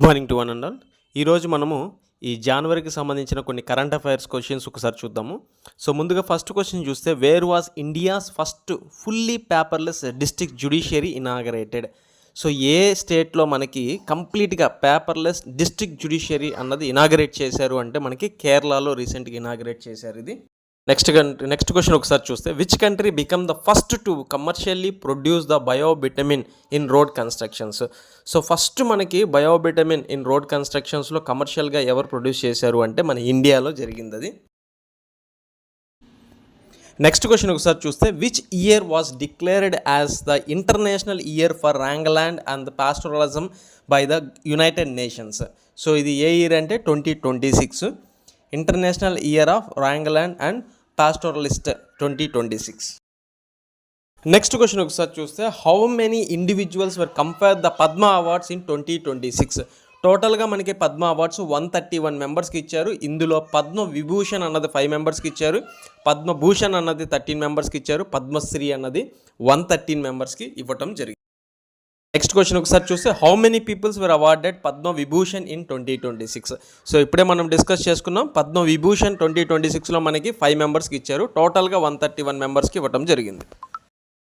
Morning to one and all. ఈరోజు మనము ఈ జనవరికి సంబంధించిన కొన్ని కరెంట్ అఫైర్స్ క్వశ్చన్స్ ఒకసారి చూద్దాము. సో ముందుగా ఫస్ట్ క్వశ్చన్ చూస్తే, where was India's first fully paperless district judiciary inaugurated? So ఏ స్టేట్లో మనకి కంప్లీట్గా పేపర్లెస్ డిస్ట్రిక్ట్ జ్యుడిషియరీ అన్నది ఇనాగరేట్ చేశారు అంటే మనకి కేరళలో రీసెంట్గా ఇనాగరేట్ చేశారు ఇది. నెక్స్ట్ క్వశ్చన్ ఒకసారి చూస్తే, which country become the first to commercially produce the bio bitumen in road constructions? So first మనకి బయోవిటమిన్ ఇన్ రోడ్ కన్స్ట్రక్షన్స్లో కమర్షియల్గా ఎవరు ప్రొడ్యూస్ చేశారు అంటే మన ఇండియాలో జరిగింది అది. నెక్స్ట్ క్వశ్చన్ ఒకసారి చూస్తే, which year was declared as the international year for rangeland and the pastoralism by the United Nations? So ఇది ఏ ఇయర్ అంటే 2026, international year of rangeland and pastoralist 2026. Next question ఒకసారి చూస్తే, how many individuals were conferred the Padma awards in 2026? టోటల్గా మనకి Padma awards 131 మెంబర్స్కి ఇచ్చారు. ఇందులో పద్మ విభూషణ్ అన్నది 5 మెంబర్స్కి ఇచ్చారు, పద్మభూషణ్ అన్నది 13 మెంబర్స్కి ఇచ్చారు, పద్మశ్రీ అన్నది 113 మెంబర్స్కి ఇవ్వటం జరిగింది. నెక్స్ట్ క్వశ్చన్ ఒకసారి చూస్తే, how many peoples were awarded Padma Vibhushan in 2026? So ఇప్పుడే మనం డిస్కస్ చేసుకున్నాం, పద్మ విభూషణ్ 2026లో మనకి 5 మెంబర్స్కి ఇచ్చారు, టోటల్గా 131 మెంబర్స్కి ఇవ్వటం జరిగింది.